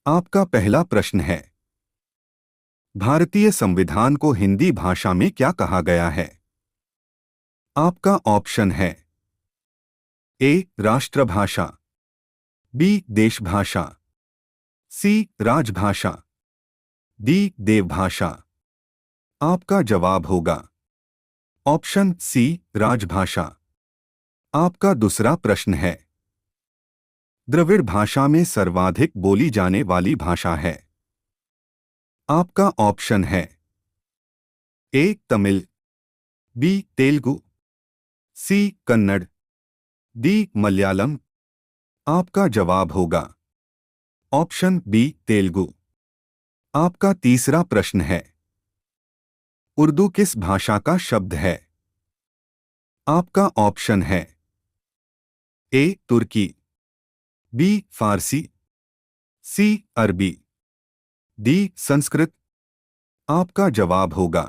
आपका पहला प्रश्न है, भारतीय संविधान को हिंदी भाषा में क्या कहा गया है? आपका ऑप्शन है ए राष्ट्रभाषा, बी देशभाषा, सी राजभाषा, डी देवभाषा। आपका जवाब होगा ऑप्शन सी राजभाषा। आपका दूसरा प्रश्न है, द्रविड़ भाषा में सर्वाधिक बोली जाने वाली भाषा है? आपका ऑप्शन है ए तमिल, बी तेलुगु, सी कन्नड़, डी मलयालम। आपका जवाब होगा ऑप्शन बी तेलुगु। आपका तीसरा प्रश्न है, उर्दू किस भाषा का शब्द है? आपका ऑप्शन है ए तुर्की, बी फारसी, सी अरबी, डी संस्कृत। आपका जवाब होगा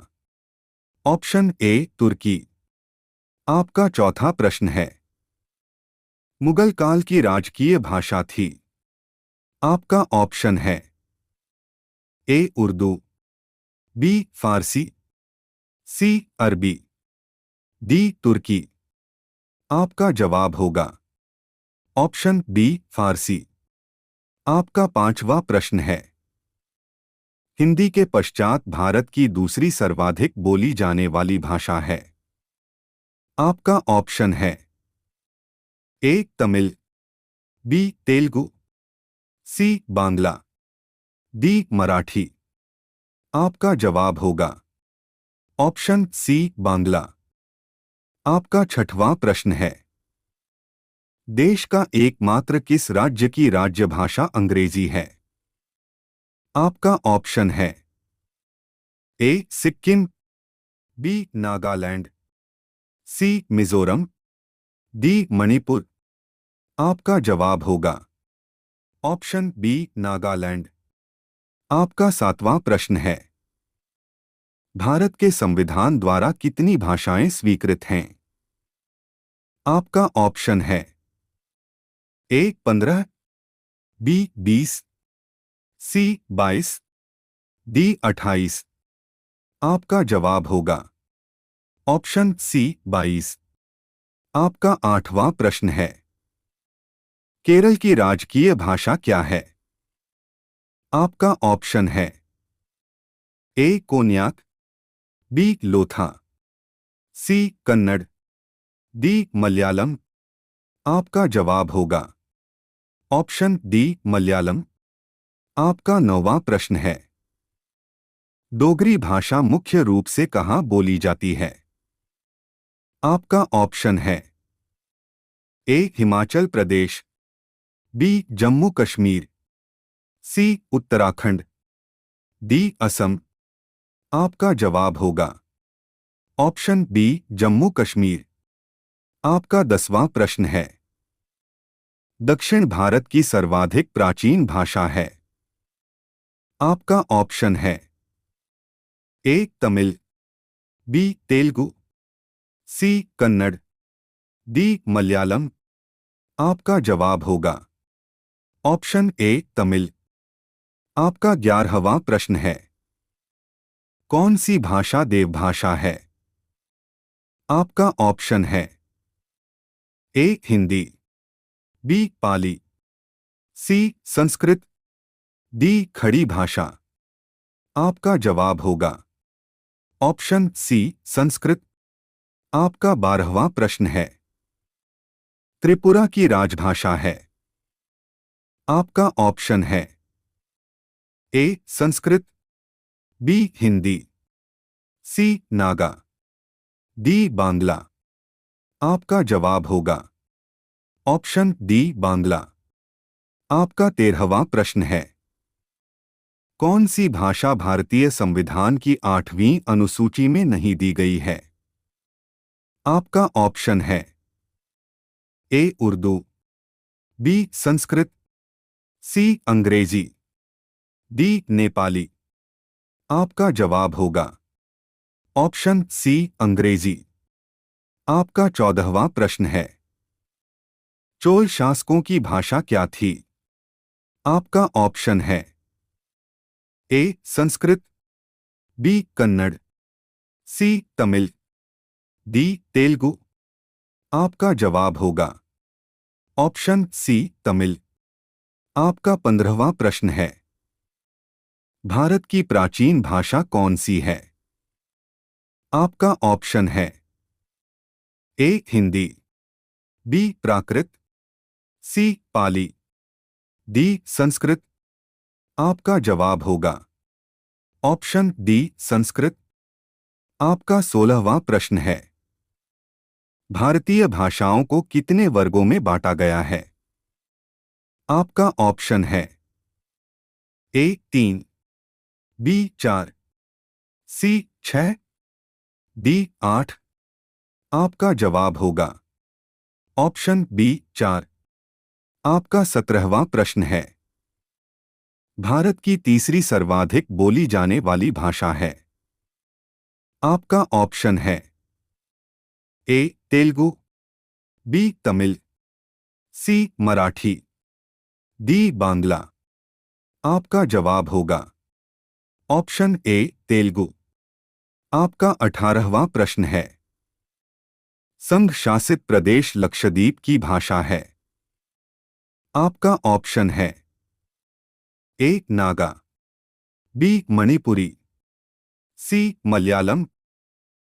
ऑप्शन ए तुर्की। आपका चौथा प्रश्न है, मुगल काल की राजकीय भाषा थी? आपका ऑप्शन है ए उर्दू, बी फारसी, सी अरबी, डी तुर्की। आपका जवाब होगा ऑप्शन बी फारसी। आपका पांचवा प्रश्न है, हिंदी के पश्चात भारत की दूसरी सर्वाधिक बोली जाने वाली भाषा है? आपका ऑप्शन है ए तमिल, बी तेलुगु, सी बांग्ला, डी मराठी। आपका जवाब होगा ऑप्शन सी बांग्ला। आपका छठवां प्रश्न है, देश का एकमात्र किस राज्य की राज्यभाषा अंग्रेजी है? आपका ऑप्शन है ए सिक्किम, बी नागालैंड, सी मिजोरम, डी मणिपुर। आपका जवाब होगा ऑप्शन बी नागालैंड। आपका सातवां प्रश्न है, भारत के संविधान द्वारा कितनी भाषाएं स्वीकृत हैं? आपका ऑप्शन है ए 15, बी 20, सी 22, डी 28। आपका जवाब होगा ऑप्शन सी 22। आपका आठवां प्रश्न है, केरल की राजकीय भाषा क्या है? आपका ऑप्शन है ए कोन्याक, बी लोथा, सी कन्नड़, डी मलयालम। आपका जवाब होगा ऑप्शन डी मलयालम। आपका नौवां प्रश्न है, डोगरी भाषा मुख्य रूप से कहाँ बोली जाती है? आपका ऑप्शन है ए हिमाचल प्रदेश, बी जम्मू कश्मीर, सी उत्तराखंड, डी असम। आपका जवाब होगा ऑप्शन बी जम्मू कश्मीर। आपका 10वां प्रश्न है, दक्षिण भारत की सर्वाधिक प्राचीन भाषा है? आपका ऑप्शन है ए तमिल, बी तेलुगु, सी कन्नड़, डी मलयालम। आपका जवाब होगा ऑप्शन ए तमिल। आपका 11वां प्रश्न है, कौन सी भाषा देवभाषा है? आपका ऑप्शन है ए हिंदी, बी पाली, सी संस्कृत, डी खड़ी भाषा। आपका जवाब होगा ऑप्शन सी संस्कृत। आपका 12वां प्रश्न है, त्रिपुरा की राजभाषा है? आपका ऑप्शन है ए संस्कृत, बी हिंदी, सी नागा, डी बांग्ला। आपका जवाब होगा ऑप्शन डी बांग्ला। आपका 13वां प्रश्न है, कौन सी भाषा भारतीय संविधान की 8वीं अनुसूची में नहीं दी गई है? आपका ऑप्शन है ए उर्दू, बी संस्कृत, सी अंग्रेजी, डी नेपाली। आपका जवाब होगा ऑप्शन सी अंग्रेजी। आपका 14वां प्रश्न है, चोल शासकों की भाषा क्या थी? आपका ऑप्शन है ए संस्कृत, बी कन्नड़, सी तमिल, डी तेलुगु। आपका जवाब होगा ऑप्शन सी तमिल। आपका 15वां प्रश्न है, भारत की प्राचीन भाषा कौन सी है? आपका ऑप्शन है ए हिंदी, बी प्राकृत, सी पाली, डी संस्कृत। आपका जवाब होगा ऑप्शन डी संस्कृत। आपका 16वां प्रश्न है, भारतीय भाषाओं को कितने वर्गों में बांटा गया है? आपका ऑप्शन है ए 3, बी 4, सी 6, डी 8। आपका जवाब होगा ऑप्शन बी 4। आपका 17वां प्रश्न है, भारत की तीसरी सर्वाधिक बोली जाने वाली भाषा है? आपका ऑप्शन है ए तेलुगु, बी तमिल, सी मराठी, डी बांग्ला। आपका जवाब होगा ऑप्शन ए तेलुगु। आपका 18वां प्रश्न है, संघ शासित प्रदेश लक्षद्वीप की भाषा है? आपका ऑप्शन है ए नागा, बी मणिपुरी, सी मलयालम,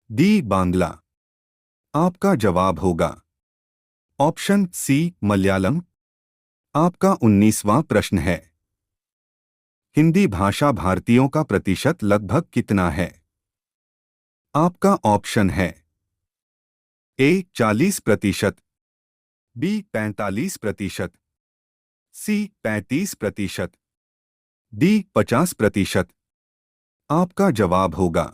डी बांग्ला। आपका जवाब होगा ऑप्शन सी मलयालम। आपका 19वां प्रश्न है, हिंदी भाषा भारतीयों का प्रतिशत लगभग कितना है? आपका ऑप्शन है ए 40%, बी 45%, सी 35%, डी 50%। आपका जवाब होगा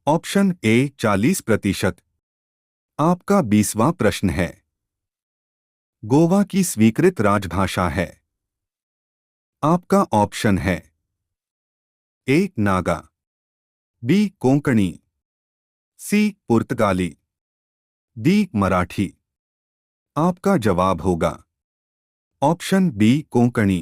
ऑप्शन ए 40%। आपका 20वां प्रश्न है, गोवा की स्वीकृत राजभाषा है? आपका ऑप्शन है ए नागा, बी कोंकणी, सी पुर्तगाली, डी मराठी। आपका जवाब होगा ऑप्शन बी कोंकणी।